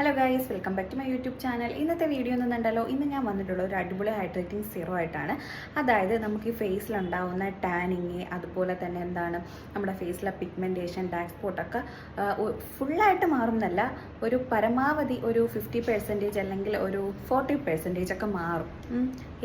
Hello guys, welcome back to my YouTube channel. ഇന്നത്തെ video എന്നുണ്ടല്ലോ, ഇന്ന് ഞാൻ വന്നിട്ടുള്ള ഒരു അടിപൊളി ഹൈഡ്രേറ്റിംഗ് സീറോ ആയിട്ടാണ്. അതായത് നമുക്ക് ഈ ഫേസിലുണ്ടാവുന്ന ടാനിങ്, അതുപോലെ തന്നെ നമ്മുടെ ഫേസിലെ പിഗ്മെൻറ്റേഷൻ, ഡാർക്ക് സ്പോട്ടൊക്കെ ഫുള്ളായിട്ട് മാറുന്നല്ല, ഒരു പരമാവധി ഒരു 50% അല്ലെങ്കിൽ ഒരു 40% ഒക്കെ മാറും.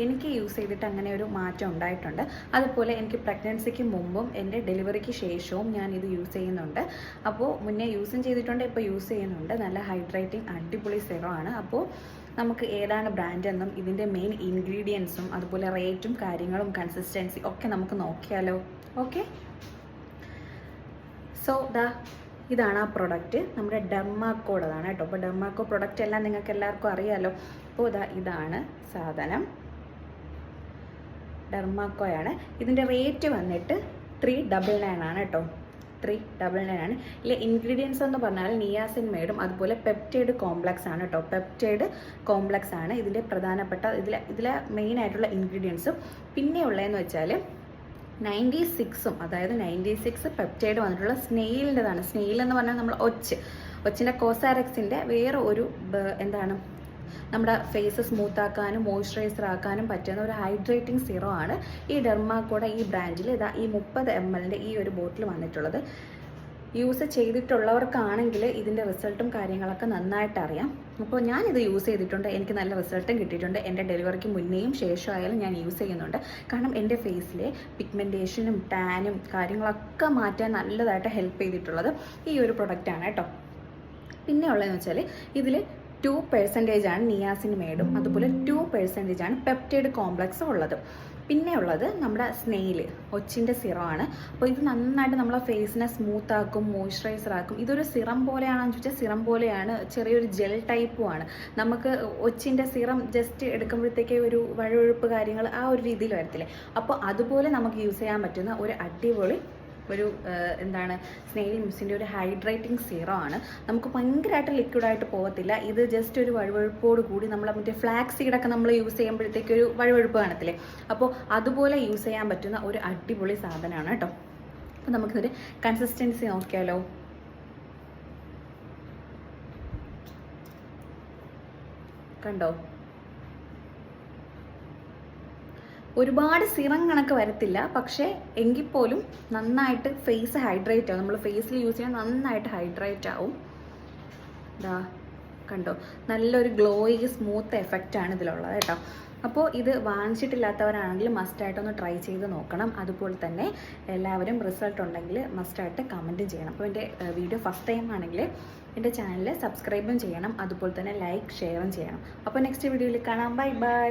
എനിക്ക് യൂസ് ചെയ്തിട്ട് അങ്ങനെ ഒരു മാറ്റം ഉണ്ടായിട്ടുണ്ട്. അതുപോലെ എനിക്ക് പ്രഗ്നൻസിക്ക് മുമ്പും എൻ്റെ ഡെലിവറിക്ക് ശേഷവും ഞാൻ ഇത് യൂസ് ചെയ്യുന്നുണ്ട്. അപ്പോൾ മുന്നേ യൂസും ചെയ്തിട്ടുണ്ട്, ഇപ്പോൾ യൂസ് ചെയ്യുന്നുണ്ട്. നല്ല ഹൈഡ്രേറ്റിംഗ് അടിപൊളി സെറം ആണ്. അപ്പോൾ നമുക്ക് ഏതാണ് ബ്രാൻഡ് എന്നും ഇതിൻ്റെ മെയിൻ ഇൻഗ്രീഡിയൻസും അതുപോലെ റേറ്റും കാര്യങ്ങളും കൺസിസ്റ്റൻസി ഒക്കെ നമുക്ക് നോക്കിയാലോ. ഓക്കെ, സോ ഇതാണ് ആ പ്രൊഡക്റ്റ്. നമ്മുടെ ഡെർമാക്കോടതാണ് കേട്ടോ. അപ്പോൾ ഡെർമാക്കോ പ്രൊഡക്റ്റ് എല്ലാം നിങ്ങൾക്ക് എല്ലാവർക്കും അറിയാമല്ലോ. അപ്പോൾ ഇതാണ് സാധനം, ഡെർമാക്കോയാണ്. ഇതിൻ്റെ റേറ്റ് വന്നിട്ട് 399 ആണ് കേട്ടോ. 399 ആണ്. ഇതിലെ ഇൻഗ്രീഡിയൻസ് എന്ന് പറഞ്ഞാൽ നിയാസിൻമൈഡും അതുപോലെ പെപ്റ്റൈഡ് കോംപ്ലക്സ് ആണ് കേട്ടോ. പെപ്റ്റൈഡ് കോംപ്ലക്സ് ആണ് ഇതിൻ്റെ പ്രധാനപ്പെട്ട ഇതിലെ മെയിൻ ആയിട്ടുള്ള ഇൻഗ്രീഡിയൻസും. പിന്നെ ഉള്ളതെന്ന് വെച്ചാൽ 96 അതായത് 96 പെപ്റ്റൈഡ് വന്നിട്ടുള്ള സ്നെയിലിൻ്റെതാണ്. സ്നെയിൽ എന്ന് പറഞ്ഞാൽ നമ്മൾ ഒച്ചിൻ്റെ കോസാരക്സിൻ്റെ വേറെ ഒരു നമ്മുടെ ഫേസ് സ്മൂത്ത് ആക്കാനും മോയ്സ്ചറൈസർ ആക്കാനും പറ്റുന്ന ഒരു ഹൈഡ്രേറ്റിംഗ് സീറോ ആണ് ഈ ഡെർമാക്കോടെ ഈ ബ്രാൻഡിൽ ഈ 30 ml ഈ ഒരു ബോട്ടിൽ വന്നിട്ടുള്ളത്. യൂസ് ചെയ്തിട്ടുള്ളവർക്കാണെങ്കിൽ ഇതിൻ്റെ റിസൾട്ടും കാര്യങ്ങളൊക്കെ നന്നായിട്ട് അറിയാം. അപ്പോൾ ഞാനിത് യൂസ് ചെയ്തിട്ടുണ്ട്, എനിക്ക് നല്ല റിസൾട്ടും കിട്ടിയിട്ടുണ്ട്. എൻ്റെ ഡെലിവറിക്ക് മുന്നേയും ശേഷമായാലും ഞാൻ യൂസ് ചെയ്യുന്നുണ്ട്. കാരണം എൻ്റെ ഫേസിലെ പിഗ്മെൻറ്റേഷനും ടാനും കാര്യങ്ങളൊക്കെ മാറ്റാൻ നല്ലതായിട്ട് ഹെൽപ്പ് ചെയ്തിട്ടുള്ളത് ഈ ഒരു പ്രൊഡക്റ്റാണ് കേട്ടോ. പിന്നെ ഉള്ളതെന്ന് വെച്ചാൽ ഇതിൽ 2% ആണ് നിയാസിൻമൈഡും അതുപോലെ 2% ആണ് പെപ്റ്റൈഡ് കോംപ്ലക്സും ഉള്ളത്. പിന്നെ ഉള്ളത് നമ്മുടെ സ്നെയിൽ ഒച്ചിൻ്റെ സിറം ആണ്. അപ്പോൾ ഇത് നന്നായിട്ട് നമ്മളെ ഫേസിനെ സ്മൂത്ത് ആക്കും, മോയ്സ്ചറൈസർ ആക്കും. ഇതൊരു സിറം പോലെയാണെന്ന് ചോദിച്ചാൽ സിറം പോലെയാണ്, ചെറിയൊരു ജെൽ ടൈപ്പുമാണ്. നമുക്ക് ഒച്ചിൻ്റെ സിറം ജസ്റ്റ് എടുക്കുമ്പോഴത്തേക്ക് ഒരു വഴുവഴുപ്പ് കാര്യങ്ങൾ ആ ഒരു രീതിയിൽ വരത്തില്ലേ, അപ്പോൾ അതുപോലെ നമുക്ക് യൂസ് ചെയ്യാൻ പറ്റുന്ന ഒരു അടിപൊളി സ്നെയിൽ മിക്സിൻ്റെ ഒരു ഹൈഡ്രേറ്റിംഗ് സീറോ ആണ്. നമുക്ക് ഭയങ്കരമായിട്ട് ലിക്വിഡായിട്ട് പോകത്തില്ല. ഇത് ജസ്റ്റ് ഒരു വഴുവഴുപ്പോട് കൂടി നമ്മൾ മറ്റേ ഫ്ലാക്സ് സീഡൊക്കെ നമ്മൾ യൂസ് ചെയ്യുമ്പോഴത്തേക്ക് ഒരു വഴുവഴുപ്പ് കാണത്തില്ലേ, അപ്പോൾ അതുപോലെ യൂസ് ചെയ്യാൻ പറ്റുന്ന ഒരു അടിപൊളി സാധനമാണ് കേട്ടോ. അപ്പോൾ നമുക്കിതൊരു കൺസിസ്റ്റൻസി നോക്കിയാലോ. കണ്ടോ, ഒരുപാട് സിറം കണക്ക് വരത്തില്ല, പക്ഷേ എങ്കിൽ പോലും നന്നായിട്ട് ഫേസ് ഹൈഡ്രേറ്റ് ആവും. നമ്മൾ ഫേസിൽ യൂസ് ചെയ്യാൻ നന്നായിട്ട് ഹൈഡ്രേറ്റ് ആവും. കണ്ടോ, നല്ലൊരു ഗ്ലോയി സ്മൂത്ത് എഫക്റ്റാണ് ഇതിലുള്ളത് കേട്ടോ. അപ്പോൾ ഇത് വാങ്ങിച്ചിട്ടില്ലാത്തവരാണെങ്കിൽ മസ്റ്റായിട്ടൊന്ന് ട്രൈ ചെയ്ത് നോക്കണം. അതുപോലെ തന്നെ എല്ലാവരും റിസൾട്ട് ഉണ്ടെങ്കിൽ മസ്റ്റായിട്ട് കമൻറ്റും ചെയ്യണം. അപ്പോൾ എൻ്റെ വീഡിയോ ഫസ്റ്റ് ടൈം ആണെങ്കിൽ എൻ്റെ ചാനൽ സബ്സ്ക്രൈബും ചെയ്യണം, അതുപോലെ തന്നെ ലൈക്ക് ഷെയറും ചെയ്യണം. അപ്പോൾ നെക്സ്റ്റ് വീഡിയോയിൽ കാണാം. Bye bye.